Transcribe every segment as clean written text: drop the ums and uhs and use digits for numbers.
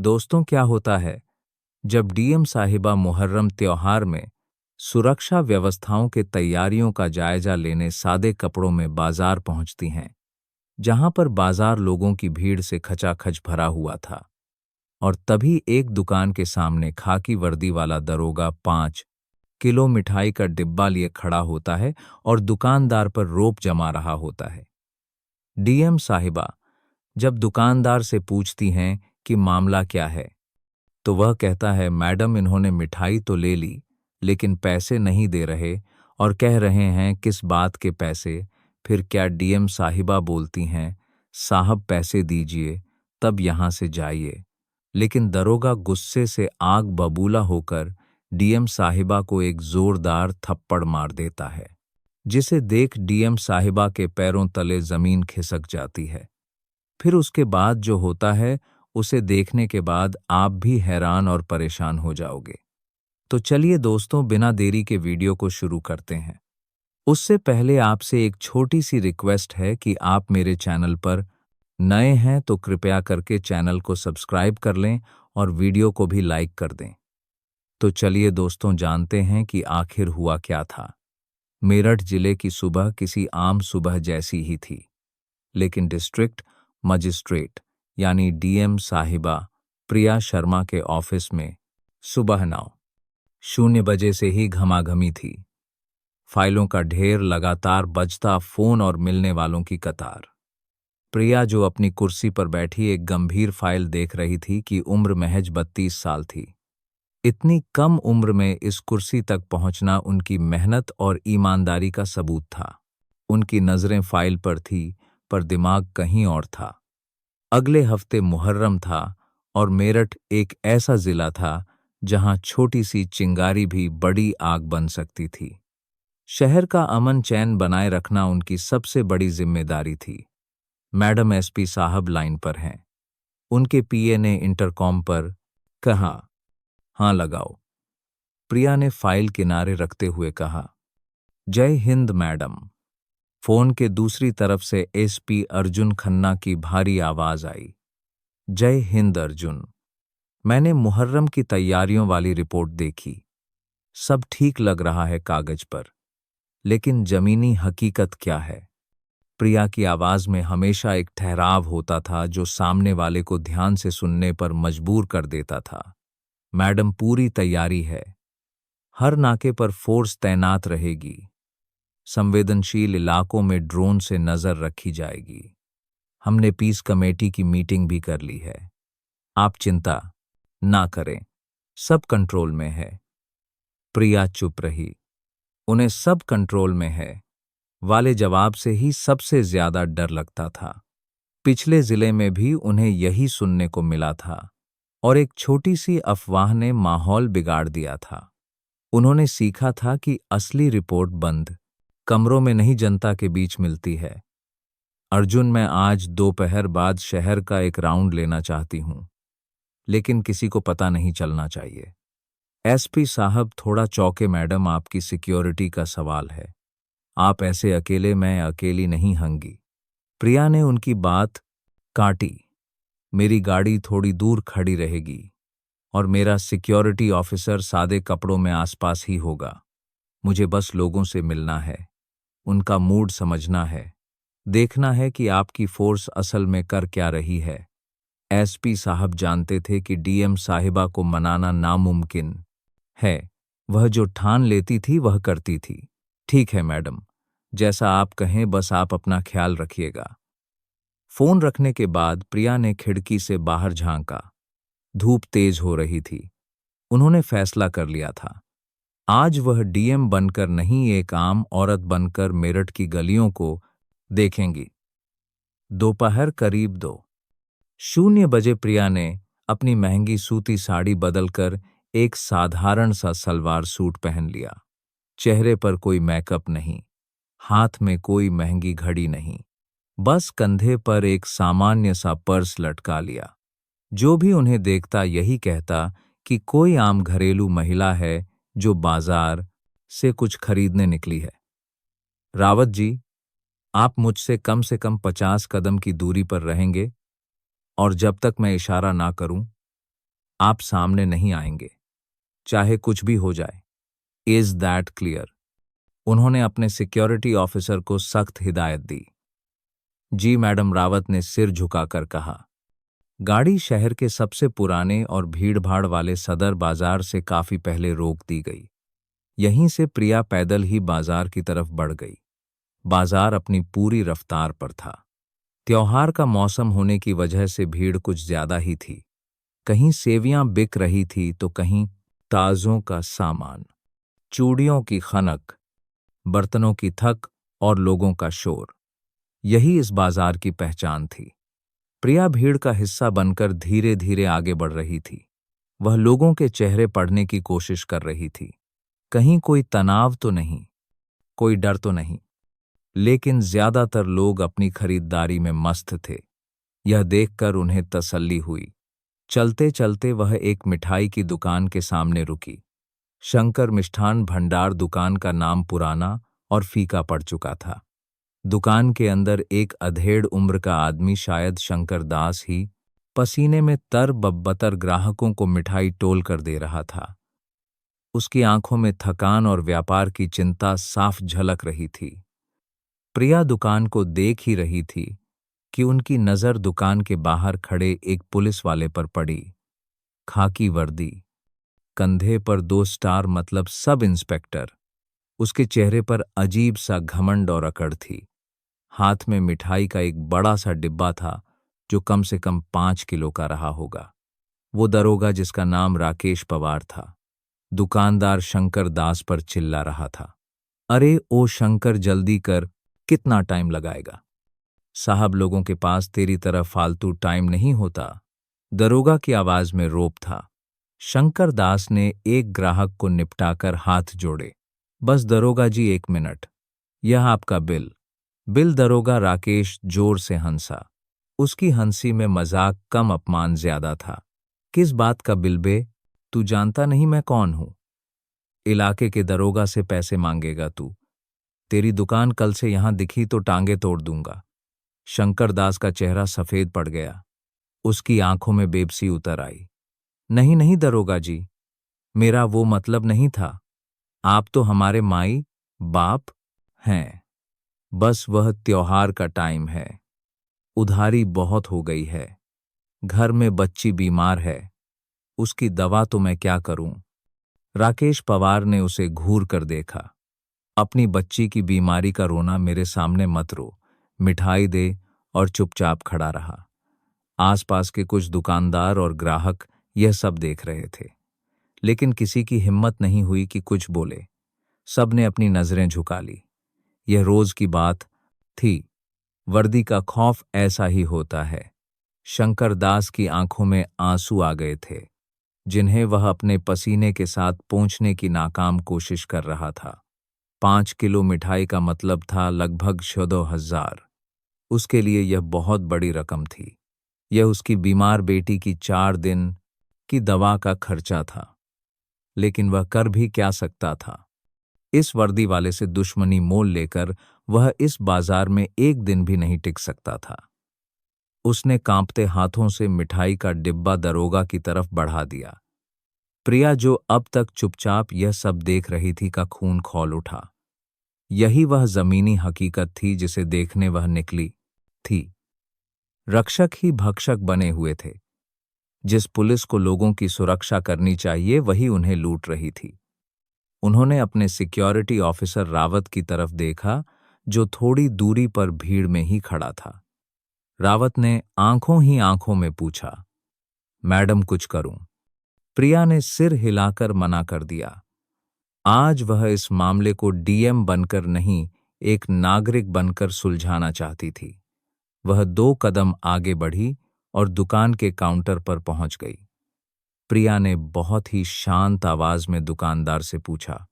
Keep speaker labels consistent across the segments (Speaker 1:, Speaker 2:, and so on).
Speaker 1: दोस्तों, क्या होता है जब डीएम साहिबा मुहर्रम त्योहार में सुरक्षा व्यवस्थाओं के तैयारियों का जायजा लेने सादे कपड़ों में बाजार पहुंचती हैं, जहां पर बाजार लोगों की भीड़ से खचाखच भरा हुआ था। और तभी एक दुकान के सामने खाकी वर्दी वाला दरोगा 5 किलो मिठाई का डिब्बा लिए खड़ा होता है और दुकानदार पर रोप जमा रहा होता है। डीएम साहिबा जब दुकानदार से पूछती हैं कि मामला क्या है, तो वह कहता है, मैडम, इन्होंने मिठाई तो ले ली लेकिन पैसे नहीं दे रहे और कह रहे हैं किस बात के पैसे। फिर क्या डीएम साहिबा बोलती हैं, साहब पैसे दीजिए तब यहां से जाइए। लेकिन दरोगा गुस्से से आग बबूला होकर डीएम साहिबा को एक जोरदार थप्पड़ मार देता है, जिसे देख डीएम साहिबा के पैरों तले जमीन खिसक जाती है। फिर उसके बाद जो होता है, उसे देखने के बाद आप भी हैरान और परेशान हो जाओगे। तो चलिए दोस्तों, बिना देरी के वीडियो को शुरू करते हैं। उससे पहले आपसे एक छोटी सी रिक्वेस्ट है कि आप मेरे चैनल पर नए हैं तो कृपया करके चैनल को सब्सक्राइब कर लें और वीडियो को भी लाइक कर दें। तो चलिए दोस्तों, जानते हैं कि आखिर हुआ क्या था। मेरठ जिले की सुबह किसी आम सुबह जैसी ही थी, लेकिन डिस्ट्रिक्ट मजिस्ट्रेट यानी डीएम साहिबा प्रिया शर्मा के ऑफिस में सुबह 9:00 से ही घमाघमी थी। फाइलों का ढेर, लगातार बजता फोन और मिलने वालों की कतार। प्रिया, जो अपनी कुर्सी पर बैठी एक गंभीर फाइल देख रही थी, कि उम्र महज 32 साल थी। इतनी कम उम्र में इस कुर्सी तक पहुंचना उनकी मेहनत और ईमानदारी का सबूत था। उनकी नजरें फाइल पर थी, पर दिमाग कहीं और था। अगले हफ्ते मुहर्रम था और मेरठ एक ऐसा जिला था जहां छोटी सी चिंगारी भी बड़ी आग बन सकती थी। शहर का अमन चैन बनाए रखना उनकी सबसे बड़ी जिम्मेदारी थी। मैडम एसपी साहब लाइन पर हैं। उनके पीए ने इंटरकॉम पर कहा, हाँ लगाओ। प्रिया ने फाइल किनारे रखते हुए कहा, जय हिंद मैडम। फोन के दूसरी तरफ से एसपी अर्जुन खन्ना की भारी आवाज आई, जय हिंद अर्जुन। मैंने मुहर्रम की तैयारियों वाली रिपोर्ट देखी। सब ठीक लग रहा है कागज पर, लेकिन जमीनी हकीकत क्या है? प्रिया की आवाज में हमेशा एक ठहराव होता था जो सामने वाले को ध्यान से सुनने पर मजबूर कर देता था। मैडम, पूरी तैयारी है। हर नाके पर फोर्स तैनात रहेगी। संवेदनशील इलाकों में ड्रोन से नजर रखी जाएगी। हमने पीस कमेटी की मीटिंग भी कर ली है। आप चिंता ना करें, सब कंट्रोल में है। प्रिया चुप रही। उन्हें सब कंट्रोल में है वाले जवाब से ही सबसे ज्यादा डर लगता था। पिछले जिले में भी उन्हें यही सुनने को मिला था और एक छोटी सी अफवाह ने माहौल बिगाड़ दिया था। उन्होंने सीखा था कि असली रिपोर्ट बंद कमरों में नहीं, जनता के बीच मिलती है। अर्जुन, मैं आज दोपहर बाद शहर का एक राउंड लेना चाहती हूं, लेकिन किसी को पता नहीं चलना चाहिए। एसपी साहब थोड़ा चौंके, मैडम, आपकी सिक्योरिटी का सवाल है। आप ऐसे अकेले, मैं अकेली नहीं हंगी। प्रिया ने उनकी बात काटी। मेरी गाड़ी थोड़ी दूर खड़ी रहेगी और मेरा सिक्योरिटी ऑफिसर सादे कपड़ों में आसपास ही होगा। मुझे बस लोगों से मिलना है, उनका मूड समझना है, देखना है कि आपकी फोर्स असल में कर क्या रही है। एसपी साहब जानते थे कि डीएम साहिबा को मनाना नामुमकिन है। वह जो ठान लेती थी वह करती थी। ठीक है मैडम, जैसा आप कहें, बस आप अपना ख्याल रखिएगा। फोन रखने के बाद प्रिया ने खिड़की से बाहर झांका। धूप तेज हो रही थी। उन्होंने फैसला कर लिया था, आज वह डीएम बनकर नहीं, एक आम औरत बनकर मेरठ की गलियों को देखेंगी। दोपहर करीब 2:00 प्रिया ने अपनी महंगी सूती साड़ी बदलकर एक साधारण सा सलवार सूट पहन लिया। चेहरे पर कोई मेकअप नहीं, हाथ में कोई महंगी घड़ी नहीं, बस कंधे पर एक सामान्य सा पर्स लटका लिया। जो भी उन्हें देखता यही कहता कि कोई आम घरेलू महिला है जो बाजार से कुछ खरीदने निकली है। रावत जी, आप मुझसे कम से कम 50 कदम की दूरी पर रहेंगे और जब तक मैं इशारा ना करूं आप सामने नहीं आएंगे, चाहे कुछ भी हो जाए। Is that clear? उन्होंने अपने सिक्योरिटी ऑफिसर को सख्त हिदायत दी। जी मैडम, रावत ने सिर झुकाकर कहा। गाड़ी शहर के सबसे पुराने और भीड़भाड़ वाले सदर बाजार से काफी पहले रोक दी गई। यहीं से प्रिया पैदल ही बाजार की तरफ बढ़ गई। बाजार अपनी पूरी रफ्तार पर था। त्योहार का मौसम होने की वजह से भीड़ कुछ ज्यादा ही थी। कहीं सेवियां बिक रही थी तो कहीं ताजों का सामान, चूड़ियों की खनक, बर्तनों की थक और लोगों का शोर। यही इस बाजार की पहचान थी। प्रिया भीड़ का हिस्सा बनकर धीरे धीरे आगे बढ़ रही थी। वह लोगों के चेहरे पढ़ने की कोशिश कर रही थी। कहीं कोई तनाव तो नहीं, कोई डर तो नहीं, लेकिन ज्यादातर लोग अपनी खरीदारी में मस्त थे। यह देखकर उन्हें तसल्ली हुई। चलते चलते वह एक मिठाई की दुकान के सामने रुकी। शंकर मिष्ठान भंडार दुकान का नाम पुराना और फीका पड़ चुका था। दुकान के अंदर एक अधेड़ उम्र का आदमी, शायद शंकर दास ही, पसीने में तर-बतर ग्राहकों को मिठाई टोल कर दे रहा था। उसकी आंखों में थकान और व्यापार की चिंता साफ झलक रही थी। प्रिया दुकान को देख ही रही थी कि उनकी नजर दुकान के बाहर खड़े एक पुलिस वाले पर पड़ी। खाकी वर्दी, कंधे पर 2 स्टार मतलब सब इंस्पेक्टर। उसके चेहरे पर अजीब सा घमंड और अकड़ थी। हाथ में मिठाई का एक बड़ा सा डिब्बा था जो कम से कम 5 किलो का रहा होगा। वो दरोगा जिसका नाम राकेश पवार था, दुकानदार शंकर दास पर चिल्ला रहा था। अरे ओ शंकर, जल्दी कर, कितना टाइम लगाएगा? साहब, लोगों के पास तेरी तरह फालतू टाइम नहीं होता। दरोगा की आवाज में रोब था। शंकर दास ने एक ग्राहक को निपटाकर हाथ जोड़े। बस दरोगा जी, 1 मिनट, यह आपका बिल। बिल। दरोगा राकेश जोर से हंसा। उसकी हंसी में मजाक कम, अपमान ज्यादा था। किस बात का बिल बे? तू जानता नहीं मैं कौन हूं? इलाके के दरोगा से पैसे मांगेगा तू? तेरी दुकान कल से यहां दिखी तो टांगे तोड़ दूंगा। शंकर दास का चेहरा सफेद पड़ गया। उसकी आंखों में बेबसी उतर आई। नहीं नहीं दरोगा जी, मेरा वो मतलब नहीं था। आप तो हमारे माई बाप हैं। बस वह त्योहार का टाइम है, उधारी बहुत हो गई है, घर में बच्ची बीमार है, उसकी दवा तो मैं क्या करूं? राकेश पवार ने उसे घूर कर देखा। अपनी बच्ची की बीमारी का रोना मेरे सामने मत रो, मिठाई दे, और चुपचाप खड़ा रहा। आसपास के कुछ दुकानदार और ग्राहक यह सब देख रहे थे, लेकिन किसी की हिम्मत नहीं हुई कि कुछ बोले। सबने अपनी नजरें झुका ली। यह रोज की बात थी। वर्दी का खौफ ऐसा ही होता है। शंकर दास की आंखों में आंसू आ गए थे, जिन्हें वह अपने पसीने के साथ पोंछने की नाकाम कोशिश कर रहा था। 5 किलो मिठाई का मतलब था लगभग 14,000। उसके लिए यह बहुत बड़ी रकम थी। यह उसकी बीमार बेटी की 4 दिन की दवा का खर्चा था। लेकिन वह कर भी क्या सकता था? इस वर्दी वाले से दुश्मनी मोल लेकर वह इस बाजार में एक दिन भी नहीं टिक सकता था। उसने कांपते हाथों से मिठाई का डिब्बा दरोगा की तरफ बढ़ा दिया। प्रिया, जो अब तक चुपचाप यह सब देख रही थी, का खून खौल उठा। यही वह जमीनी हकीकत थी जिसे देखने वह निकली थी। रक्षक ही भक्षक बने हुए थे। जिस पुलिस को लोगों की सुरक्षा करनी चाहिए, वही उन्हें लूट रही थी। उन्होंने अपने सिक्योरिटी ऑफिसर रावत की तरफ देखा, जो थोड़ी दूरी पर भीड़ में ही खड़ा था। रावत ने आंखों ही आंखों में पूछा, मैडम कुछ करूं? प्रिया ने सिर हिलाकर मना कर दिया। आज वह इस मामले को डीएम बनकर नहीं, एक नागरिक बनकर सुलझाना चाहती थी। वह 2 कदम आगे बढ़ी और दुकान के काउंटर पर पहुंच गई। प्रिया ने बहुत ही शांत आवाज में दुकानदार से पूछा,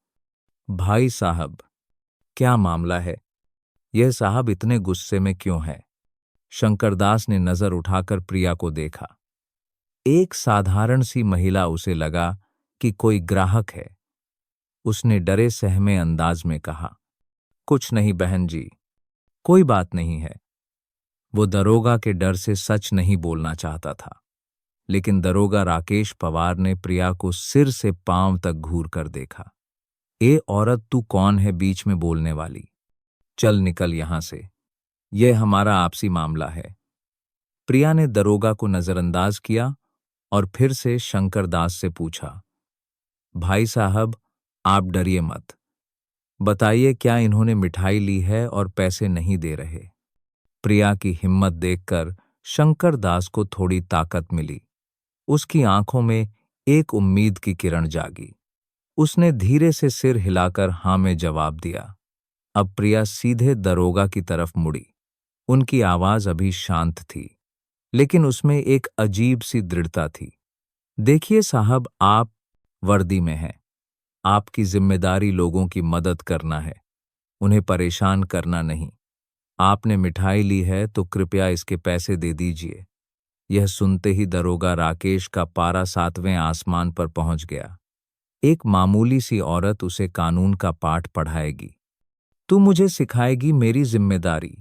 Speaker 1: भाई साहब, क्या मामला है? यह साहब इतने गुस्से में क्यों है? शंकरदास ने नजर उठाकर प्रिया को देखा। एक साधारण सी महिला उसे लगा कि कोई ग्राहक है। उसने डरे सहमे अंदाज में कहा, कुछ नहीं बहन जी, कोई बात नहीं है। वो दरोगा के डर से सच नहीं बोलना चाहता था, लेकिन दरोगा राकेश पवार ने प्रिया को सिर से पांव तक घूर कर देखा। ए औरत, तू कौन है बीच में बोलने वाली? चल निकल यहां से, यह हमारा आपसी मामला है। प्रिया ने दरोगा को नजरअंदाज किया और फिर से शंकर दास से पूछा, भाई साहब, आप डरिए मत। बताइए, क्या इन्होंने मिठाई ली है और पैसे नहीं दे रहे? प्रिया की हिम्मत देखकर शंकर दास को थोड़ी ताकत मिली। उसकी आंखों में एक उम्मीद की किरण जागी। उसने धीरे से सिर हिलाकर हाँ में जवाब दिया। अब प्रिया सीधे दरोगा की तरफ मुड़ी। उनकी आवाज अभी शांत थी, लेकिन उसमें एक अजीब सी दृढ़ता थी। देखिए साहब, आप वर्दी में हैं। आपकी जिम्मेदारी लोगों की मदद करना है, उन्हें परेशान करना नहीं। आपने मिठाई ली है तो कृपया इसके पैसे दे दीजिए। यह सुनते ही दरोगा राकेश का पारा 7वें आसमान पर पहुंच गया। एक मामूली सी औरत उसे कानून का पाठ पढ़ाएगी। तू मुझे सिखाएगी मेरी जिम्मेदारी?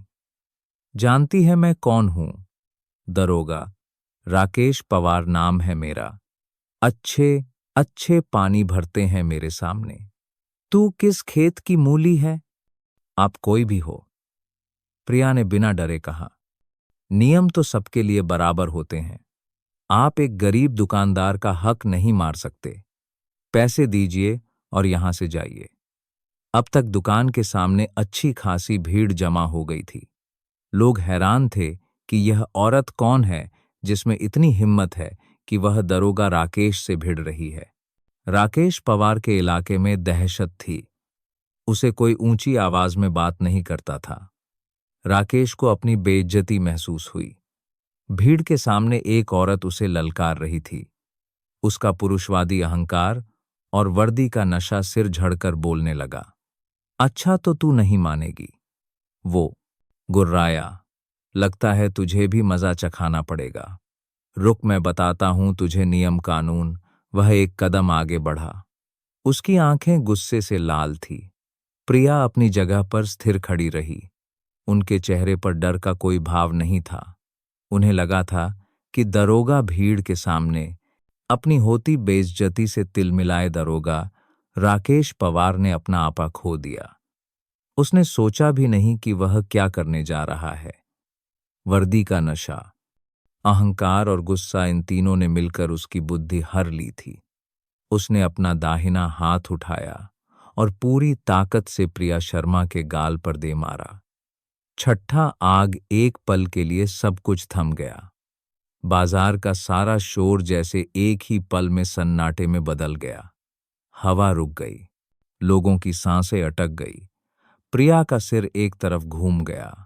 Speaker 1: जानती है मैं कौन हूं? दरोगा राकेश पवार नाम है मेरा। अच्छे अच्छे पानी भरते हैं मेरे सामने। तू किस खेत की मूली है? आप कोई भी हो, प्रिया ने बिना डरे कहा। नियम तो सबके लिए बराबर होते हैं। आप एक गरीब दुकानदार का हक नहीं मार सकते। पैसे दीजिए और यहां से जाइए। अब तक दुकान के सामने अच्छी खासी भीड़ जमा हो गई थी। लोग हैरान थे कि यह औरत कौन है जिसमें इतनी हिम्मत है कि वह दरोगा राकेश से भिड़ रही है। राकेश पवार के इलाके में दहशत थी। उसे कोई ऊंची आवाज में बात नहीं करता था। राकेश को अपनी बेइज्जती महसूस हुई। भीड़ के सामने एक औरत उसे ललकार रही थी। उसका पुरुषवादी अहंकार और वर्दी का नशा सिर झड़कर बोलने लगा। अच्छा, तो तू नहीं मानेगी? वो गुर्राया। लगता है तुझे भी मजा चखाना पड़ेगा। रुक, मैं बताता हूं तुझे नियम कानून। वह एक कदम आगे बढ़ा। उसकी आंखें गुस्से से लाल थी। प्रिया अपनी जगह पर स्थिर खड़ी रही। उनके चेहरे पर डर का कोई भाव नहीं था। उन्हें लगा था कि दरोगा भीड़ के सामने अपनी होती बेइज्जती से तिलमिलाए दरोगा राकेश पवार ने अपना आपा खो दिया। उसने सोचा भी नहीं कि वह क्या करने जा रहा है। वर्दी का नशा, अहंकार और गुस्सा, इन तीनों ने मिलकर उसकी बुद्धि हर ली थी। उसने अपना दाहिना हाथ उठाया और पूरी ताकत से प्रिया शर्मा के गाल पर दे मारा। छठा आग एक पल के लिए सब कुछ थम गया। बाजार का सारा शोर जैसे एक ही पल में सन्नाटे में बदल गया। हवा रुक गई, लोगों की सांसें अटक गई। प्रिया का सिर एक तरफ घूम गया।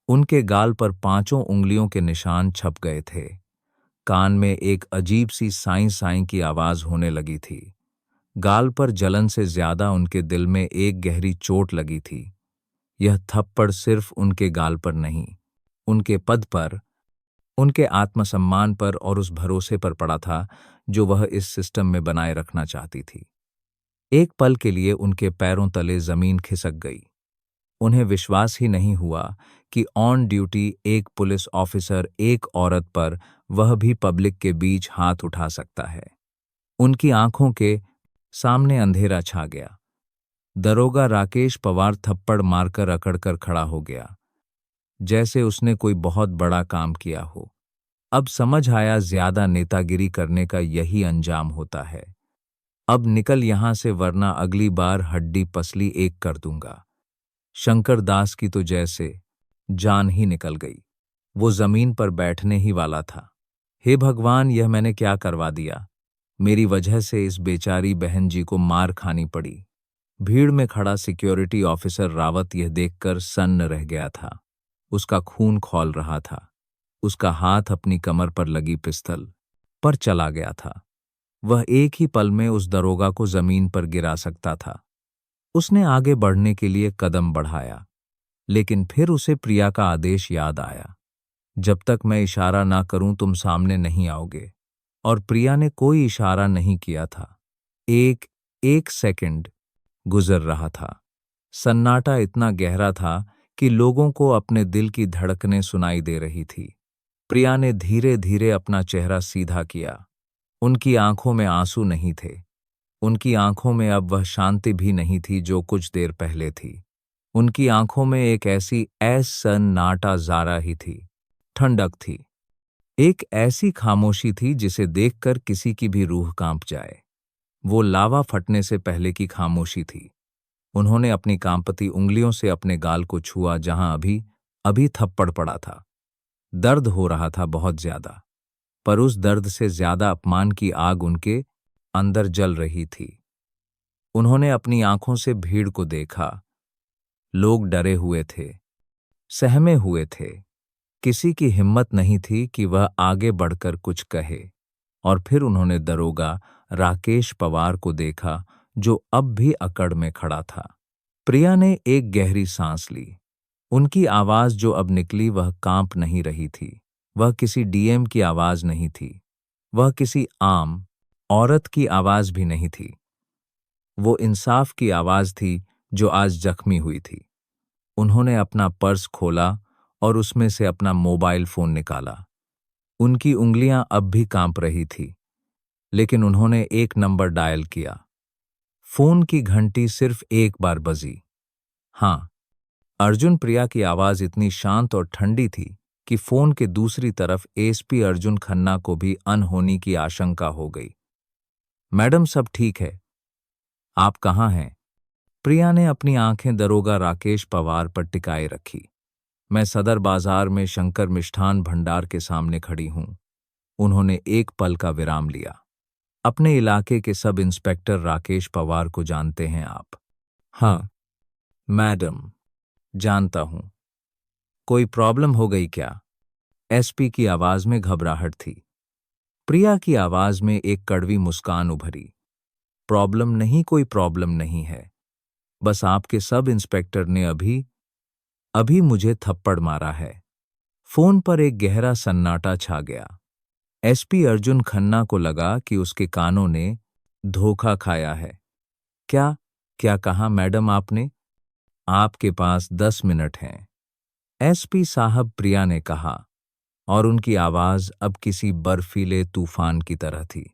Speaker 1: उनके गाल पर 5 उंगलियों के निशान छप गए थे। कान में एक अजीब सी साईं साईं की आवाज होने लगी थी। गाल पर जलन से ज्यादा उनके दिल में एक गहरी चोट लगी थी। यह थप्पड़ सिर्फ उनके गाल पर नहीं, उनके पद पर, उनके आत्मसम्मान पर और उस भरोसे पर पड़ा था जो वह इस सिस्टम में बनाए रखना चाहती थी। एक पल के लिए उनके पैरों तले जमीन खिसक गई। उन्हें विश्वास ही नहीं हुआ कि ऑन ड्यूटी एक पुलिस ऑफिसर एक औरत पर, वह भी पब्लिक के बीच, हाथ उठा सकता है। उनकी आंखों के सामने अंधेरा छा गया। दरोगा राकेश पवार थप्पड़ मारकर अकड़कर खड़ा हो गया, जैसे उसने कोई बहुत बड़ा काम किया हो। अब समझ आया, ज्यादा नेतागिरी करने का यही अंजाम होता है। अब निकल यहां से, वरना अगली बार हड्डी पसली एक कर दूंगा। शंकर दास की तो जैसे जान ही निकल गई। वो जमीन पर बैठने ही वाला था। हे भगवान, यह मैंने क्या करवा दिया? मेरी वजह से इस बेचारी बहन जी को मार खानी पड़ी। भीड़ में खड़ा सिक्योरिटी ऑफिसर रावत यह देखकर सन्न रह गया था। उसका खून खौल रहा था। उसका हाथ अपनी कमर पर लगी पिस्तल पर चला गया था। वह एक ही पल में उस दरोगा को जमीन पर गिरा सकता था। उसने आगे बढ़ने के लिए कदम बढ़ाया, लेकिन फिर उसे प्रिया का आदेश याद आया, जब तक मैं इशारा ना करूं तुम सामने नहीं आओगे। और प्रिया ने कोई इशारा नहीं किया था। एक सेकंड गुजर रहा था। सन्नाटा इतना गहरा था कि लोगों को अपने दिल की धड़कनें सुनाई दे रही थी। प्रिया ने धीरे धीरे अपना चेहरा सीधा किया। उनकी आंखों में आंसू नहीं थे। उनकी आंखों में अब वह शांति भी नहीं थी जो कुछ देर पहले थी। उनकी आंखों में एक ऐसी सन्नाटा ज़ारा ही थी, ठंडक थी। एक ऐसी खामोशी थी जिसे देखकर किसी की भी रूह कांप जाए। वो लावा फटने से पहले की खामोशी थी। उन्होंने अपनी कांपती उंगलियों से अपने गाल को छुआ जहां अभी अभी थप्पड़ पड़ा था। दर्द हो रहा था बहुत ज्यादा, पर उस दर्द से ज्यादा अपमान की आग उनके अंदर जल रही थी। उन्होंने अपनी आंखों से भीड़ को देखा। लोग डरे हुए थे, सहमे हुए थे। किसी की हिम्मत नहीं थी कि वह आगे बढ़कर कुछ कहे। और फिर उन्होंने दरोगा राकेश पवार को देखा, जो अब भी अकड़ में खड़ा था। प्रिया ने एक गहरी सांस ली। उनकी आवाज जो अब निकली वह कांप नहीं रही थी। वह किसी डीएम की आवाज नहीं थी। वह किसी आम औरत की आवाज भी नहीं थी। वो इंसाफ की आवाज थी जो आज जख्मी हुई थी। उन्होंने अपना पर्स खोला और उसमें से अपना मोबाइल फोन निकाला। उनकी उंगलियां अब भी कांप रही थी, लेकिन उन्होंने एक नंबर डायल किया। फोन की घंटी सिर्फ एक बार बजी। हाँ, अर्जुन। प्रिया की आवाज इतनी शांत और ठंडी थी कि फोन के दूसरी तरफ एसपी अर्जुन खन्ना को भी अनहोनी की आशंका हो गई। मैडम, सब ठीक है? आप कहाँ हैं? प्रिया ने अपनी आंखें दरोगा राकेश पवार पर टिकाए रखी। मैं सदर बाजार में शंकर मिष्ठान भंडार के सामने खड़ी हूं। उन्होंने एक पल का विराम लिया। अपने इलाके के सब इंस्पेक्टर राकेश पवार को जानते हैं आप? हाँ मैडम, जानता हूं। कोई प्रॉब्लम हो गई क्या? एसपी की आवाज में घबराहट थी। प्रिया की आवाज में एक कड़वी मुस्कान उभरी। प्रॉब्लम नहीं, कोई प्रॉब्लम नहीं है। बस आपके सब इंस्पेक्टर ने अभी अभी मुझे थप्पड़ मारा है। फोन पर एक गहरा सन्नाटा छा गया। एसपी अर्जुन खन्ना को लगा कि उसके कानों ने धोखा खाया है। क्या क्या कहा मैडम आपने? आपके पास 10 मिनट हैं, एसपी साहब, प्रिया ने कहा, और उनकी आवाज अब किसी बर्फीले तूफान की तरह थी।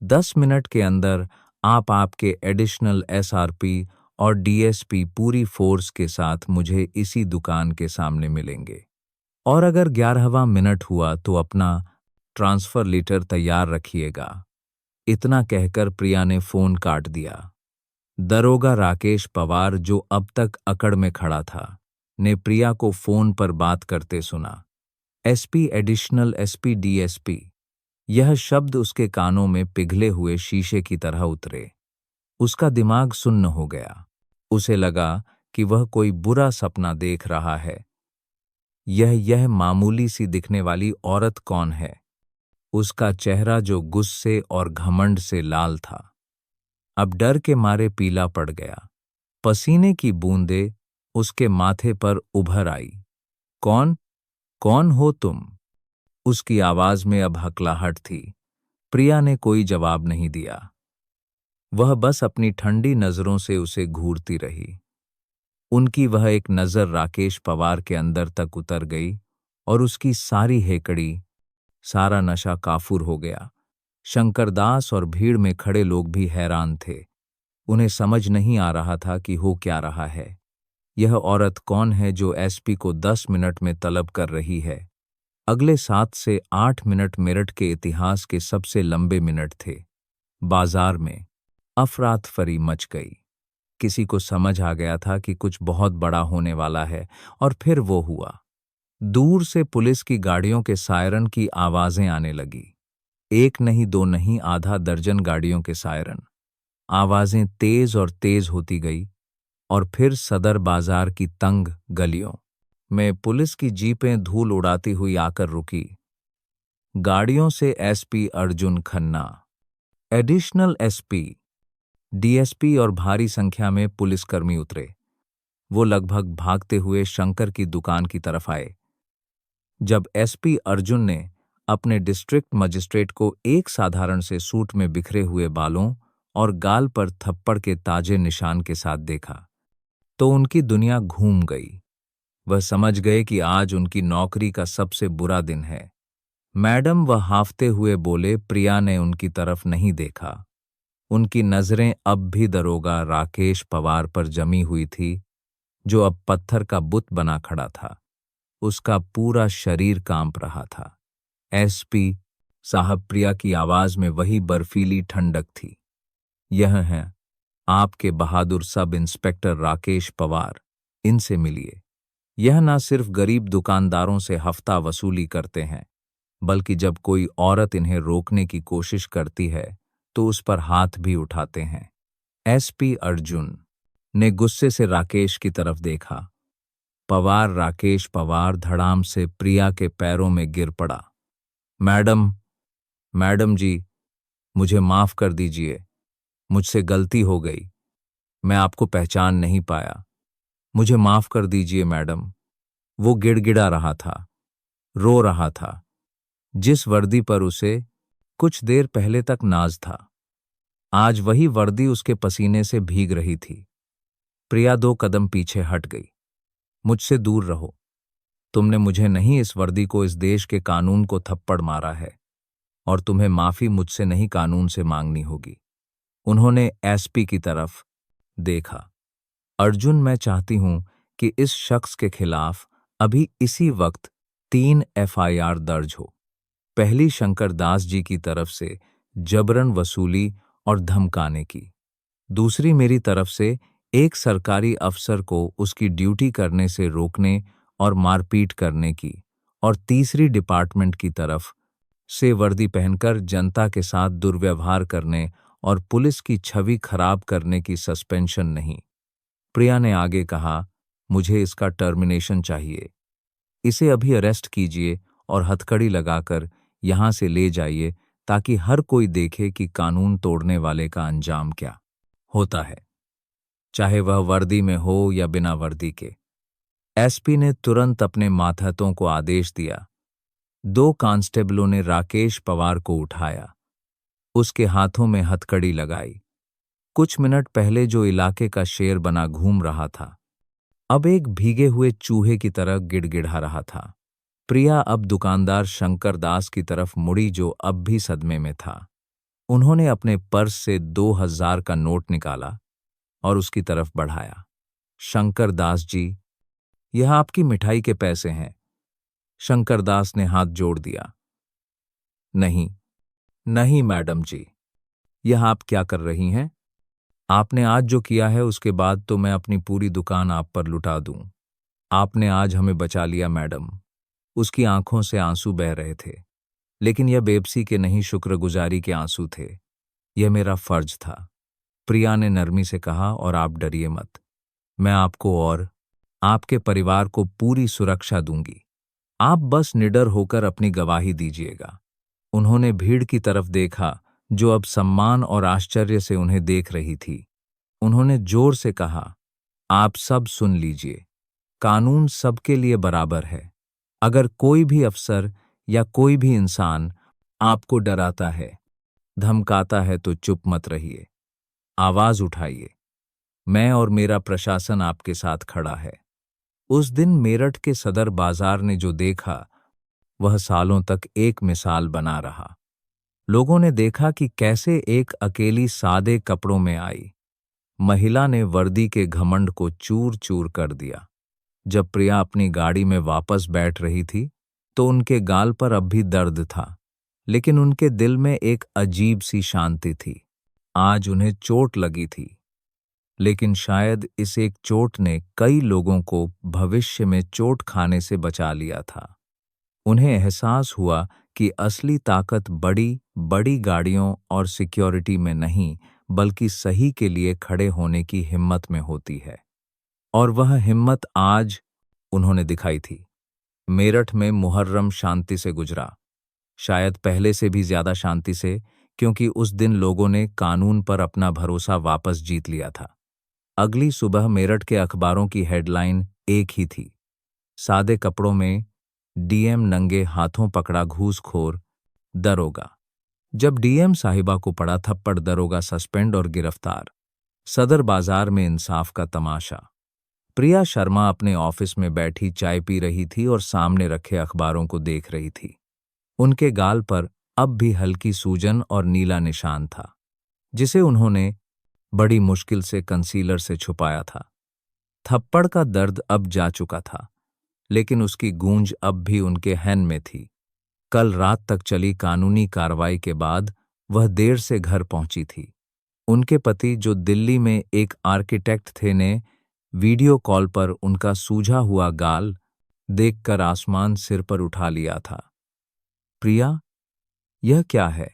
Speaker 1: 10 मिनट के अंदर आप आपके एडिशनल एसआरपी और डीएसपी पूरी फोर्स के साथ मुझे इसी दुकान के सामने मिलेंगे। और अगर 11वां मिनट हुआ तो अपना ट्रांसफर लेटर तैयार रखिएगा। इतना कहकर प्रिया ने फोन काट दिया। दरोगा राकेश पवार, जो अब तक अकड़ में खड़ा था, ने प्रिया को फोन पर बात करते सुना। SP, additional SP, DSP. यह शब्द उसके कानों में पिघले हुए शीशे की तरह उतरे। उसका दिमाग सुन्न हो गया। उसे लगा कि वह कोई बुरा सपना देख रहा है। यह मामूली सी दिखने वाली औरत कौन है? उसका चेहरा जो गुस्से और घमंड से लाल था, अब डर के मारे पीला पड़ गया। पसीने की बूंदें उसके माथे पर उभर आई। कौन कौन हो तुम? उसकी आवाज में अब हकलाहट थी। प्रिया ने कोई जवाब नहीं दिया। वह बस अपनी ठंडी नजरों से उसे घूरती रही। उनकी वह एक नजर राकेश पवार के अंदर तक उतर गई और उसकी सारी हेकड़ी, सारा नशा काफूर हो गया। शंकरदास और भीड़ में खड़े लोग भी हैरान थे। उन्हें समझ नहीं आ रहा था कि हो क्या रहा है। यह औरत कौन है जो एसपी को 10 मिनट में तलब कर रही है? अगले 7 से 8 मिनट मेरठ के इतिहास के सबसे लंबे मिनट थे। बाजार में अफरातफरी मच गई। किसी को समझ आ गया था कि कुछ बहुत बड़ा होने वाला है, और फिर वो हुआ। दूर से पुलिस की गाड़ियों के सायरन की आवाजें आने लगी। एक नहीं, दो नहीं, आधा दर्जन गाड़ियों के सायरन। आवाजें तेज और तेज होती गई, और फिर सदर बाजार की तंग गलियों में पुलिस की जीपें धूल उड़ाती हुई आकर रुकी। गाड़ियों से SP Arjun Khanna, additional SP, DSP और भारी संख्या में पुलिसकर्मी उतरे। वो लगभग भागते हुए शंकर की दुकान की तरफ आए। जब एसपी अर्जुन ने अपने डिस्ट्रिक्ट मजिस्ट्रेट को एक साधारण से सूट में बिखरे हुए बालों और गाल पर थप्पड़ के ताजे निशान के साथ देखा, तो उनकी दुनिया घूम गई। वह समझ गए कि आज उनकी नौकरी का सबसे बुरा दिन है। मैडम, वह हाफते हुए बोले। प्रिया ने उनकी तरफ नहीं देखा। उनकी नजरें अब भी दरोगा राकेश पवार पर जमी हुई थी, जो अब पत्थर का बुत बना खड़ा था। उसका पूरा शरीर कांप रहा था। एसपी साहब, प्रिया की आवाज में वही बर्फीली ठंडक थी। यह हैं आपके बहादुर सब इंस्पेक्टर राकेश पवार। इनसे मिलिए। यह ना सिर्फ गरीब दुकानदारों से हफ्ता वसूली करते हैं, बल्कि जब कोई औरत इन्हें रोकने की कोशिश करती है तो उस पर हाथ भी उठाते हैं। एसपी अर्जुन ने गुस्से से राकेश की तरफ देखा। पवार राकेश पवार धड़ाम से प्रिया के पैरों में गिर पड़ा। मैडम, मैडम जी, मुझे माफ कर दीजिए। मुझसे गलती हो गई। मैं आपको पहचान नहीं पाया। मुझे माफ कर दीजिए मैडम। वो गिड़गिड़ा रहा था, रो रहा था। जिस वर्दी पर उसे कुछ देर पहले तक नाज था, आज वही वर्दी उसके पसीने से भीग रही थी। प्रिया 2 कदम पीछे हट गई। मुझसे दूर रहो। तुमने मुझे नहीं, इस वर्दी को, इस देश के कानून को थप्पड़ मारा है, और तुम्हें माफी मुझसे नहीं, कानून से मांगनी होगी। उन्होंने एसपी की तरफ देखा। अर्जुन, मैं चाहती हूं कि इस शख्स के खिलाफ अभी इसी वक्त 3 एफआईआर दर्ज हो। पहली शंकर दास जी की तरफ से जबरन वसूली और धमकाने की। दूसरी मेरी तरफ से एक सरकारी अफसर को उसकी ड्यूटी करने से रोकने और मारपीट करने की। और तीसरी डिपार्टमेंट की तरफ से वर्दी पहनकर जनता के साथ दुर्व्यवहार करने और पुलिस की छवि खराब करने की सस्पेंशन नहीं। प्रिया ने आगे कहा, मुझे इसका टर्मिनेशन चाहिए। इसे अभी अरेस्ट कीजिए और हथकड़ी लगाकर यहां से ले जाइए, ताकि हर कोई देखे कि कानून तोड़ने वाले का अंजाम क्या होता है, चाहे वह वर्दी में हो या बिना वर्दी के। एसपी ने तुरंत अपने मातहतों को आदेश दिया। 2 कांस्टेबलों ने राकेश पवार को उठाया, उसके हाथों में हथकड़ी लगाई। कुछ मिनट पहले जो इलाके का शेर बना घूम रहा था, अब एक भीगे हुए चूहे की तरह गिड़गिड़ा रहा था। प्रिया अब दुकानदार शंकर दास की तरफ मुड़ी, जो अब भी सदमे में था। उन्होंने अपने पर्स से 2000 का नोट निकाला और उसकी तरफ बढ़ाया। शंकर दास जी, यह आपकी मिठाई के पैसे हैं। शंकर दास ने हाथ जोड़ दिया। नहीं, नहीं मैडम जी, यह आप क्या कर रही हैं? आपने आज जो किया है उसके बाद तो मैं अपनी पूरी दुकान आप पर लुटा दूं। आपने आज हमें बचा लिया मैडम। उसकी आंखों से आंसू बह रहे थे, लेकिन यह बेबसी के नहीं, शुक्रगुजारी के आंसू थे। यह मेरा फर्ज था। प्रिया ने नरमी से कहा, और आप डरिए मत। मैं आपको और आपके परिवार को पूरी सुरक्षा दूंगी। आप बस निडर होकर अपनी गवाही दीजिएगा। उन्होंने भीड़ की तरफ देखा, जो अब सम्मान और आश्चर्य से उन्हें देख रही थी। उन्होंने जोर से कहा, आप सब सुन लीजिए। कानून सबके लिए बराबर है। अगर कोई भी अफसर या कोई भी इंसान आपको डराता है, धमकाता है, तो चुप मत रहिए। आवाज उठाइए। मैं और मेरा प्रशासन आपके साथ खड़ा है। उस दिन मेरठ के सदर बाजार ने जो देखा, वह सालों तक एक मिसाल बना रहा। लोगों ने देखा कि कैसे एक अकेली सादे कपड़ों में आई महिला ने वर्दी के घमंड को चूर चूर कर दिया। जब प्रिया अपनी गाड़ी में वापस बैठ रही थी, तो उनके गाल पर अब भी दर्द था, लेकिन उनके दिल में एक अजीब सी शांति थी। आज उन्हें चोट लगी थी, लेकिन शायद इस एक चोट ने कई लोगों को भविष्य में चोट खाने से बचा लिया था। उन्हें एहसास हुआ कि असली ताकत बड़ी बड़ी गाड़ियों और सिक्योरिटी में नहीं, बल्कि सही के लिए खड़े होने की हिम्मत में होती है। और वह हिम्मत आज उन्होंने दिखाई थी। मेरठ में मुहर्रम शांति से गुजरा, शायद पहले से भी ज्यादा शांति से, क्योंकि उस दिन लोगों ने कानून पर अपना भरोसा वापस जीत लिया था। अगली सुबह मेरठ के अखबारों की हेडलाइन एक ही थी, सादे कपड़ों में डीएम नंगे हाथों पकड़ा घूसखोर दरोगा। जब डीएम साहिबा को पड़ा थप्पड़, दरोगा सस्पेंड और गिरफ्तार। सदर बाजार में इंसाफ का तमाशा। प्रिया शर्मा अपने ऑफिस में बैठी चाय पी रही थी और सामने रखे अखबारों को देख रही थी। उनके गाल पर अब भी हल्की सूजन और नीला निशान था, जिसे उन्होंने बड़ी मुश्किल से कंसीलर से छुपाया था। थप्पड़ का दर्द अब जा चुका था, लेकिन उसकी गूंज अब भी उनके हैन में थी। कल रात तक चली कानूनी कार्रवाई के बाद वह देर से घर पहुंची थी। उनके पति, जो दिल्ली में एक आर्किटेक्ट थे, ने वीडियो कॉल पर उनका सूजा हुआ गाल देखकर आसमान सिर पर उठा लिया था। प्रिया, यह क्या है?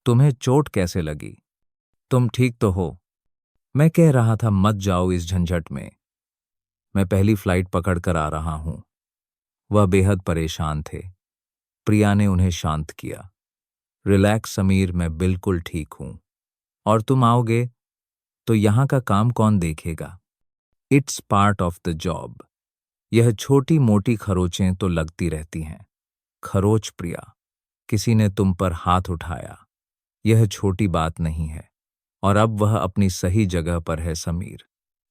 Speaker 1: तुम्हें चोट कैसे लगी? तुम ठीक तो हो? मैं कह रहा था मत जाओ इस झंझट में। मैं पहली फ्लाइट पकड़ कर आ रहा हूं। वह बेहद परेशान थे। प्रिया ने उन्हें शांत किया। रिलैक्स समीर, मैं बिल्कुल ठीक हूं। और तुम आओगे तो यहां का काम कौन देखेगा? It's part of the job. यह छोटी मोटी खरोचें तो लगती रहती हैं। खरोच प्रिया, किसी ने तुम पर हाथ उठाया, यह छोटी बात नहीं है। और अब वह अपनी सही जगह पर है समीर।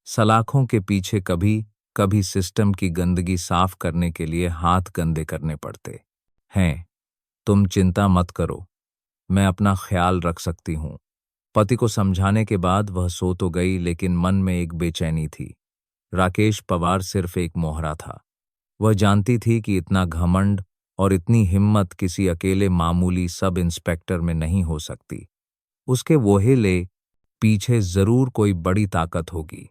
Speaker 1: सलाखों के पीछे कभी कभी सिस्टम की गंदगी साफ करने के लिए हाथ गंदे करने पड़ते हैं। तुम चिंता मत करो, मैं अपना ख्याल रख सकती हूँ। पति को समझाने के बाद वह सो तो गई, लेकिन मन में एक बेचैनी थी। राकेश पवार सिर्फ एक मोहरा था। वह जानती थी कि इतना घमंड और इतनी हिम्मत किसी अकेले मामूली सब इंस्पेक्टर में नहीं हो सकती। उसके वोहेले पीछे जरूर कोई बड़ी ताकत होगी,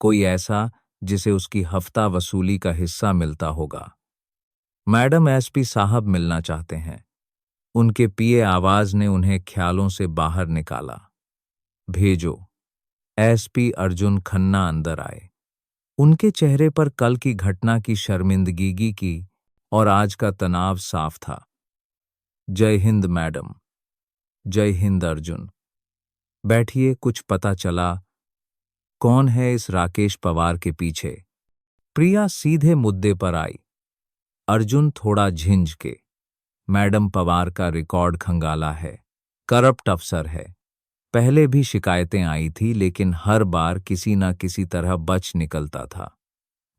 Speaker 1: कोई ऐसा जिसे उसकी हफ्ता वसूली का हिस्सा मिलता होगा। मैडम, एसपी साहब मिलना चाहते हैं। उनके पीए आवाज ने उन्हें ख्यालों से बाहर निकाला। भेजो। एसपी अर्जुन खन्ना अंदर आए। उनके चेहरे पर कल की घटना की शर्मिंदगी की और आज का तनाव साफ था। जय हिंद मैडम। जय हिंद अर्जुन। बैठिए, कुछ पता चला कौन है इस राकेश पवार के पीछे? प्रिया सीधे मुद्दे पर आई। अर्जुन थोड़ा झिंझ के, मैडम, पवार का रिकॉर्ड खंगाला है। करप्ट अफसर है। पहले भी शिकायतें आई थी, लेकिन हर बार किसी न किसी तरह बच निकलता था।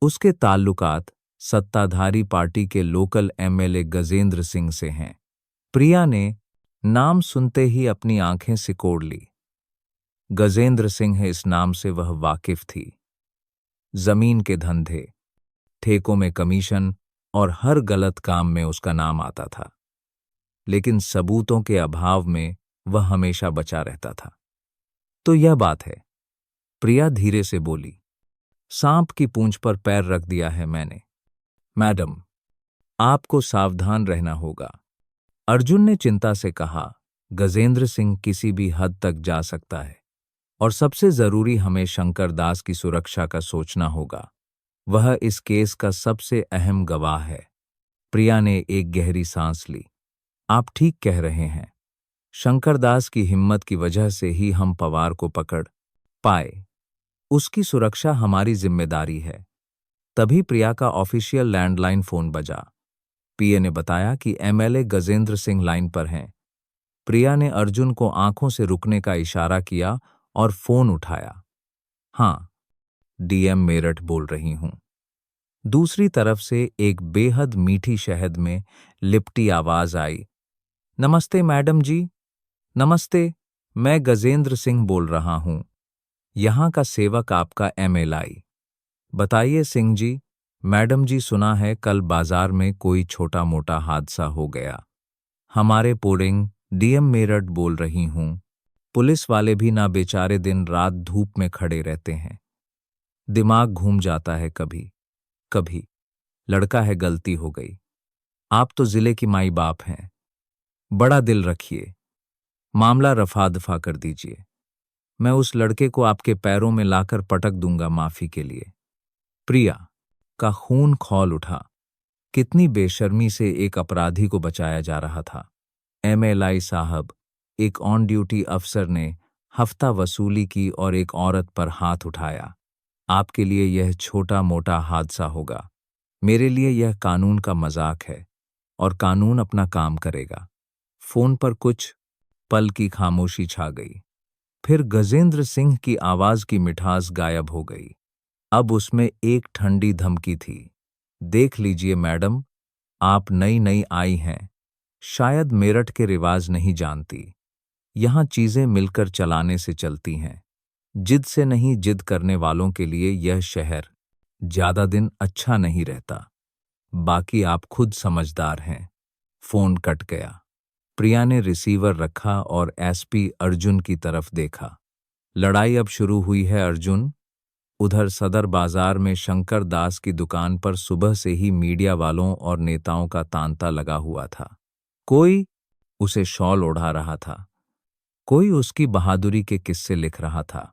Speaker 1: उसके ताल्लुकात सत्ताधारी पार्टी के लोकल एमएलए गजेंद्र सिंह से हैं। प्रिया ने नाम सुनते ही अपनी आंखें सिकोड़ ली। गजेंद्र सिंह, इस नाम से वह वाकिफ थी। जमीन के धंधे, ठेकों में कमीशन और हर गलत काम में उसका नाम आता था, लेकिन सबूतों के अभाव में वह हमेशा बचा रहता था। तो यह बात है, प्रिया धीरे से बोली। सांप की पूंछ पर पैर रख दिया है मैंने। मैडम, आपको सावधान रहना होगा, अर्जुन ने चिंता से कहा। गजेंद्र सिंह किसी भी हद तक जा सकता है, और सबसे जरूरी हमें शंकर दास की सुरक्षा का सोचना होगा। वह इस केस का सबसे अहम गवाह है। प्रिया ने एक गहरी सांस ली। आप ठीक कह रहे हैं। शंकर दास की हिम्मत की वजह से ही हम पवार को पकड़ पाए। उसकी सुरक्षा हमारी जिम्मेदारी है। तभी प्रिया का ऑफिशियल लैंडलाइन फोन बजा। पीए ने बताया कि एमएलए गजेंद्र सिंह लाइन पर हैं। प्रिया ने अर्जुन को आंखों से रुकने का इशारा किया और फोन उठाया। हाँ, डीएम मेरठ बोल रही हूं। दूसरी तरफ से एक बेहद मीठी शहद में लिपटी आवाज आई। नमस्ते मैडम जी। नमस्ते, मैं गजेंद्र सिंह बोल रहा हूं, यहां का सेवक आपका एमएलए। बताइए सिंह जी। मैडम जी, सुना है कल बाजार में कोई छोटा मोटा हादसा हो गया। हमारे पोडिंग डीएम मेरठ बोल रही हूं। पुलिस वाले भी ना बेचारे दिन रात धूप में खड़े रहते हैं। दिमाग घूम जाता है कभी कभी। लड़का है, गलती हो गई। आप तो जिले की माई बाप हैं। बड़ा दिल रखिए, मामला रफा दफा कर दीजिए। मैं उस लड़के को आपके पैरों में लाकर पटक दूंगा माफी के लिए। प्रिया का खून खौल उठा। कितनी बेशर्मी से एक अपराधी को बचाया जा रहा था। एमएलए साहब, एक ऑन ड्यूटी अफसर ने हफ्ता वसूली की और एक औरत पर हाथ उठाया। आपके लिए यह छोटा मोटा हादसा होगा, मेरे लिए यह कानून का मजाक है, और कानून अपना काम करेगा। फोन पर कुछ पल की खामोशी छा गई। फिर गजेंद्र सिंह की आवाज की मिठास गायब हो गई। अब उसमें एक ठंडी धमकी थी। देख लीजिए मैडम, आप नई नई आई हैं, शायद मेरठ के रिवाज नहीं जानती। यहाँ चीजें मिलकर चलाने से चलती हैं। जिद से नहीं, जिद करने वालों के लिए यह शहर ज्यादा दिन अच्छा नहीं रहता। बाकी आप खुद समझदार हैं। फोन कट गया। प्रिया ने रिसीवर रखा और एसपी अर्जुन की तरफ देखा। लड़ाई अब शुरू हुई है अर्जुन। उधर सदर बाजार में शंकर दास की दुकान पर सुबह से ही मीडिया वालों और नेताओं का तांता लगा हुआ था। कोई उसे शॉल ओढ़ा रहा था, कोई उसकी बहादुरी के किस्से लिख रहा था।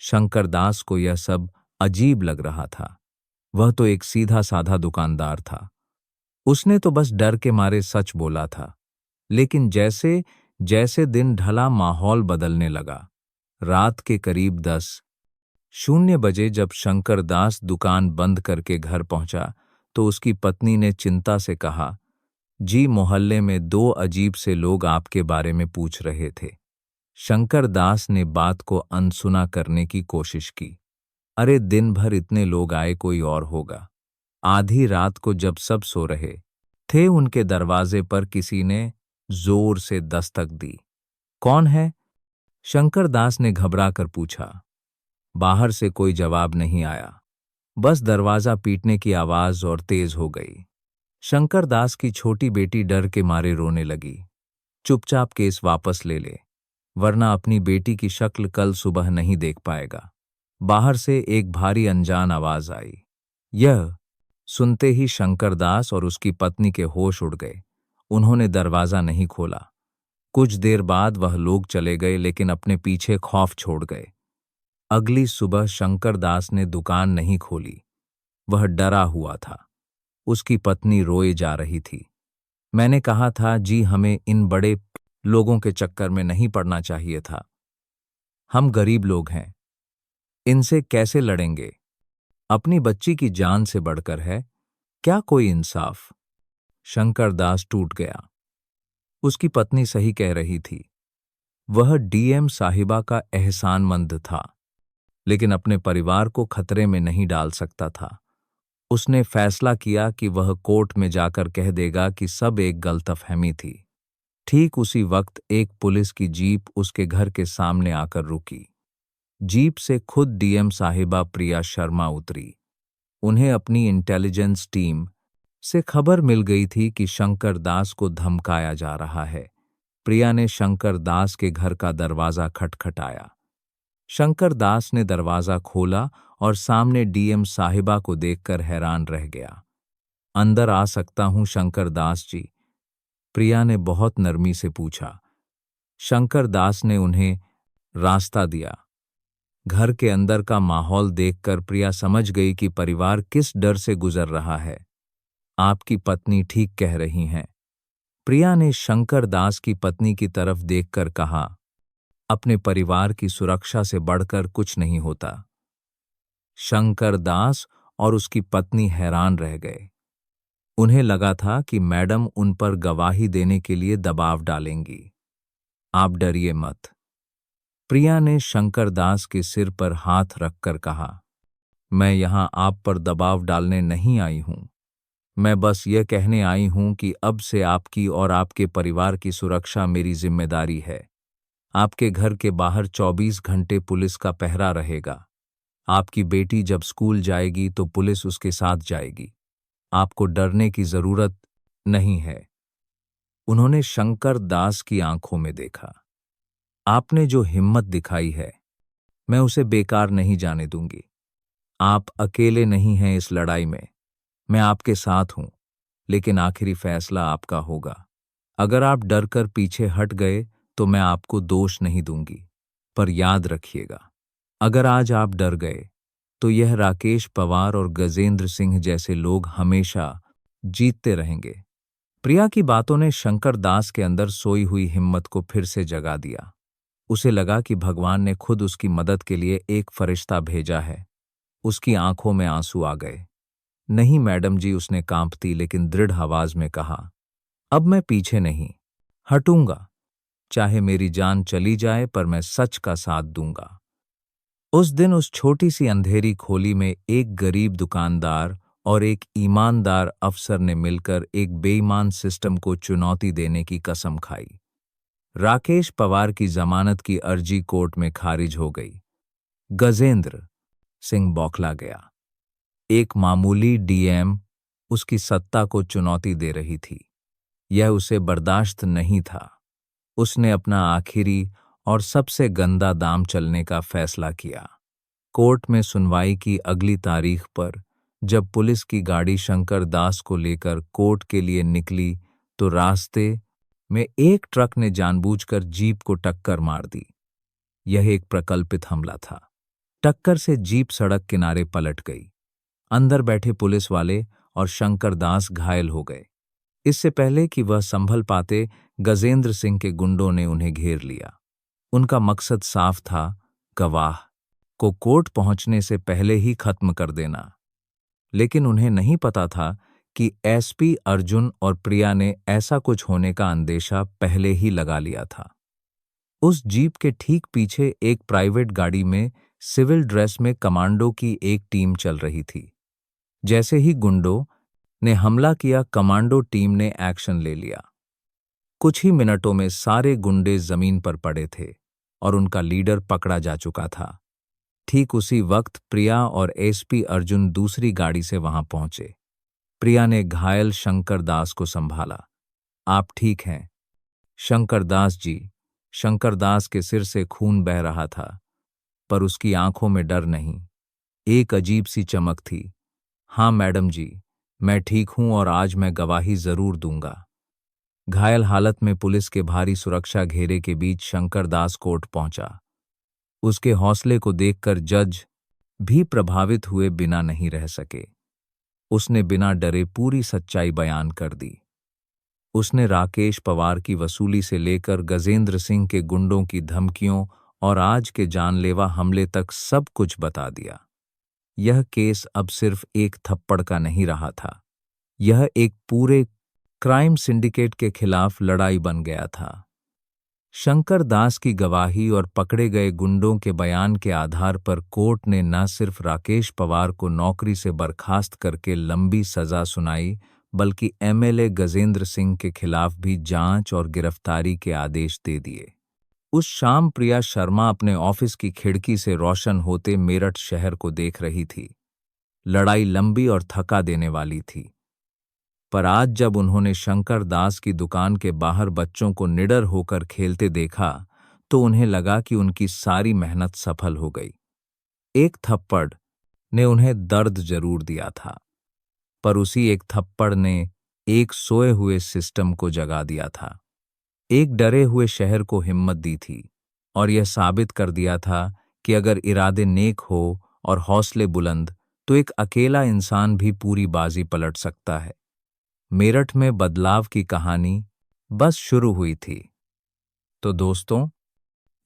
Speaker 1: शंकर दास को यह सब अजीब लग रहा था। वह तो एक सीधा साधा दुकानदार था। उसने तो बस डर के मारे सच बोला था। लेकिन जैसे जैसे दिन ढला माहौल बदलने लगा। रात के करीब 10:00 जब शंकर दास दुकान बंद करके घर पहुंचा तो उसकी पत्नी ने चिंता से कहा, जी मोहल्ले में 2 अजीब से लोग आपके बारे में पूछ रहे थे। शंकर दास ने बात को अनसुना करने की कोशिश की। अरे दिन भर इतने लोग आए, कोई और होगा। आधी रात को जब सब सो रहे थे उनके दरवाजे पर किसी ने जोर से दस्तक दी। कौन है? शंकर दास ने घबरा कर पूछा। बाहर से कोई जवाब नहीं आया, बस दरवाजा पीटने की आवाज और तेज हो गई। शंकर दास की छोटी बेटी डर के मारे रोने लगी। चुपचाप केस वापस ले ले, वरना अपनी बेटी की शक्ल कल सुबह नहीं देख पाएगा। बाहर से एक भारी अनजान आवाज आई। यह सुनते ही शंकर दास और उसकी पत्नी के होश उड़ गए। उन्होंने दरवाजा नहीं खोला। कुछ देर बाद वह लोग चले गए, लेकिन अपने पीछे खौफ छोड़ गए। अगली सुबह शंकर दास ने दुकान नहीं खोली। वह डरा हुआ था। उसकी पत्नी रोए जा रही थी। मैंने कहा था जी, हमें इन बड़े लोगों के चक्कर में नहीं पड़ना चाहिए था। हम गरीब लोग हैं, इनसे कैसे लड़ेंगे? अपनी बच्ची की जान से बढ़कर है क्या कोई इंसाफ? शंकर दास टूट गया। उसकी पत्नी सही कह रही थी। वह डीएम साहिबा का एहसानमंद था, लेकिन अपने परिवार को खतरे में नहीं डाल सकता था। उसने फैसला किया कि वह कोर्ट में जाकर कह देगा कि सब एक गलतफहमी थी। ठीक उसी वक्त एक पुलिस की जीप उसके घर के सामने आकर रुकी। जीप से खुद डीएम साहिबा प्रिया शर्मा उतरी। उन्हें अपनी इंटेलिजेंस टीम से खबर मिल गई थी कि शंकर दास को धमकाया जा रहा है। प्रिया ने शंकर दास के घर का दरवाजा खटखटाया। शंकर दास ने दरवाजा खोला और सामने डीएम साहिबा को देखकर हैरान रह गया। अंदर आ सकता हूं शंकर दास जी? प्रिया ने बहुत नरमी से पूछा। शंकर दास ने उन्हें रास्ता दिया। घर के अंदर का माहौल देखकर प्रिया समझ गई कि परिवार किस डर से गुजर रहा है। आपकी पत्नी ठीक कह रही हैं। प्रिया ने शंकर दास की पत्नी की तरफ देखकर कहा, अपने परिवार की सुरक्षा से बढ़कर कुछ नहीं होता। शंकर दास और उसकी पत्नी हैरान रह गए। उन्हें लगा था कि मैडम उन पर गवाही देने के लिए दबाव डालेंगी। आप डरिए मत, प्रिया ने शंकर दास के सिर पर हाथ रखकर कहा। मैं यहां आप पर दबाव डालने नहीं आई हूं। मैं बस यह कहने आई हूं कि अब से आपकी और आपके परिवार की सुरक्षा मेरी जिम्मेदारी है। आपके घर के बाहर 24 घंटे पुलिस का पहरा रहेगा। आपकी बेटी जब स्कूल जाएगी तो पुलिस उसके साथ जाएगी। आपको डरने की जरूरत नहीं है। उन्होंने शंकर दास की आंखों में देखा। आपने जो हिम्मत दिखाई है, मैं उसे बेकार नहीं जाने दूंगी। आप अकेले नहीं हैं इस लड़ाई में, मैं आपके साथ हूं, लेकिन आखिरी फैसला आपका होगा। अगर आप डर कर पीछे हट गए तो मैं आपको दोष नहीं दूंगी, पर याद रखिएगा, अगर आज आप डर गए तो यह राकेश पवार और गजेंद्र सिंह जैसे लोग हमेशा जीतते रहेंगे। प्रिया की बातों ने शंकर दास के अंदर सोई हुई हिम्मत को फिर से जगा दिया। उसे लगा कि भगवान ने खुद उसकी मदद के लिए एक फरिश्ता भेजा है। उसकी आंखों में आंसू आ गए। नहीं मैडम जी, उसने कांपती लेकिन दृढ़ आवाज में कहा, अब मैं पीछे नहीं हटूंगा। चाहे मेरी जान चली जाए, पर मैं सच का साथ दूंगा। उस दिन उस छोटी सी अंधेरी खोली में एक गरीब दुकानदार और एक ईमानदार अफसर ने मिलकर एक बेईमान सिस्टम को चुनौती देने की कसम खाई। राकेश पवार की जमानत की अर्जी कोर्ट में खारिज हो गई। गजेंद्र सिंह बौखला गया। एक मामूली डीएम उसकी सत्ता को चुनौती दे रही थी। यह उसे बर्दाश्त नहीं था। उसने अपना आखिरी और सबसे गंदा दाम चलने का फैसला किया। कोर्ट में सुनवाई की अगली तारीख पर जब पुलिस की गाड़ी शंकर दास को लेकर कोर्ट के लिए निकली तो रास्ते में एक ट्रक ने जानबूझकर जीप को टक्कर मार दी। यह एक प्रकल्पित हमला था। टक्कर से जीप सड़क किनारे पलट गई। अंदर बैठे पुलिस वाले और शंकर दास घायल हो गए। इससे पहले कि वह संभल पाते, गजेंद्र सिंह के गुंडों ने उन्हें घेर लिया। उनका मकसद साफ था, गवाह को कोर्ट पहुंचने से पहले ही खत्म कर देना। लेकिन उन्हें नहीं पता था कि एसपी अर्जुन और प्रिया ने ऐसा कुछ होने का अंदेशा पहले ही लगा लिया था। उस जीप के ठीक पीछे एक प्राइवेट गाड़ी में सिविल ड्रेस में कमांडो की एक टीम चल रही थी। जैसे ही गुंडों ने हमला किया, कमांडो टीम ने एक्शन ले लिया। कुछ ही मिनटों में सारे गुंडे जमीन पर पड़े थे और उनका लीडर पकड़ा जा चुका था। ठीक उसी वक्त प्रिया और एसपी अर्जुन दूसरी गाड़ी से वहां पहुंचे। प्रिया ने घायल शंकर दास को संभाला। आप ठीक हैं? शंकर दास जी। शंकर दास के सिर से खून बह रहा था, पर उसकी आंखों में डर नहीं, एक अजीब सी चमक थी। हाँ मैडम जी, मैं ठीक हूं और आज मैं गवाही जरूर दूंगा। घायल हालत में पुलिस के भारी सुरक्षा घेरे के बीच शंकर दास कोर्ट पहुंचा। उसके हौसले को देखकर जज भी प्रभावित हुए बिना नहीं रह सके। उसने बिना डरे पूरी सच्चाई बयान कर दी। उसने राकेश पवार की वसूली से लेकर गजेंद्र सिंह के गुंडों की धमकियों और आज के जानलेवा हमले तक सब कुछ बता दिया। यह केस अब सिर्फ एक थप्पड़ का नहीं रहा था। यह एक पूरे क्राइम सिंडिकेट के खिलाफ लड़ाई बन गया था। शंकर दास की गवाही और पकड़े गए गुंडों के बयान के आधार पर कोर्ट ने न सिर्फ राकेश पवार को नौकरी से बर्खास्त करके लंबी सजा सुनाई, बल्कि एमएलए गजेंद्र सिंह के खिलाफ भी जांच और गिरफ्तारी के आदेश दे दिए। उस शाम प्रिया शर्मा अपने ऑफिस की खिड़की से रोशन होते मेरठ शहर को देख रही थी। लड़ाई लंबी और थका देने वाली थी, पर आज जब उन्होंने शंकर दास की दुकान के बाहर बच्चों को निडर होकर खेलते देखा तो उन्हें लगा कि उनकी सारी मेहनत सफल हो गई। एक थप्पड़ ने उन्हें दर्द जरूर दिया था, पर उसी एक थप्पड़ ने एक सोए हुए सिस्टम को जगा दिया था। एक डरे हुए शहर को हिम्मत दी थी और यह साबित कर दिया था कि अगर इरादे नेक हो और हौसले बुलंद, तो एक अकेला इंसान भी पूरी बाजी पलट सकता है। मेरठ में बदलाव की कहानी बस शुरू हुई थी। तो दोस्तों,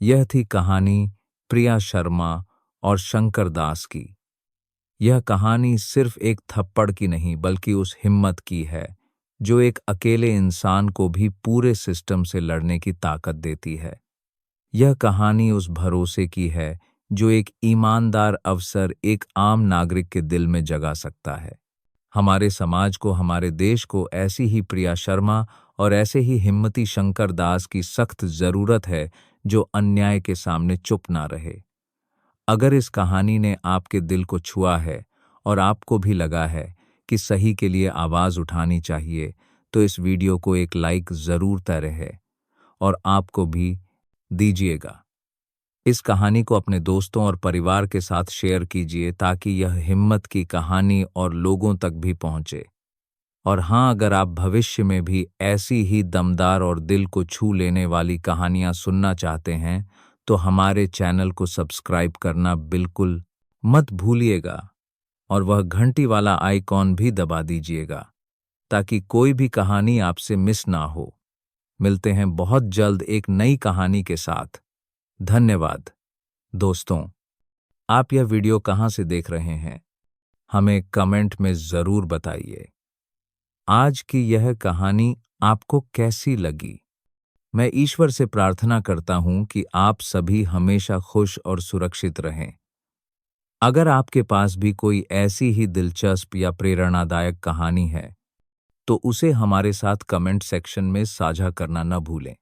Speaker 1: यह थी कहानी प्रिया शर्मा और शंकर दास की। यह कहानी सिर्फ एक थप्पड़ की नहीं, बल्कि उस हिम्मत की है जो एक अकेले इंसान को भी पूरे सिस्टम से लड़ने की ताकत देती है। यह कहानी उस भरोसे की है जो एक ईमानदार अफसर एक आम नागरिक के दिल में जगा सकता है। हमारे समाज को, हमारे देश को ऐसी ही प्रिया शर्मा और ऐसे ही हिम्मती शंकर दास की सख्त जरूरत है जो अन्याय के सामने चुप ना रहे। अगर इस कहानी ने आपके दिल को छुआ है और आपको भी लगा है कि सही के लिए आवाज उठानी चाहिए, तो इस वीडियो को एक लाइक जरूर तय रहे और आपको भी दीजिएगा। इस कहानी को अपने दोस्तों और परिवार के साथ शेयर कीजिए ताकि यह हिम्मत की कहानी और लोगों तक भी पहुंचे। और हाँ, अगर आप भविष्य में भी ऐसी ही दमदार और दिल को छू लेने वाली कहानियां सुनना चाहते हैं, तो हमारे चैनल को सब्सक्राइब करना बिल्कुल मत भूलिएगा और वह घंटी वाला आइकॉन भी दबा दीजिएगा ताकि कोई भी कहानी आपसे मिस ना हो। मिलते हैं बहुत जल्द एक नई कहानी के साथ। धन्यवाद। दोस्तों, आप यह वीडियो कहाँ से देख रहे हैं, हमें कमेंट में जरूर बताइए। आज की यह कहानी आपको कैसी लगी? मैं ईश्वर से प्रार्थना करता हूं कि आप सभी हमेशा खुश और सुरक्षित रहें। अगर आपके पास भी कोई ऐसी ही दिलचस्प या प्रेरणादायक कहानी है, तो उसे हमारे साथ कमेंट सेक्शन में साझा करना न भूलें।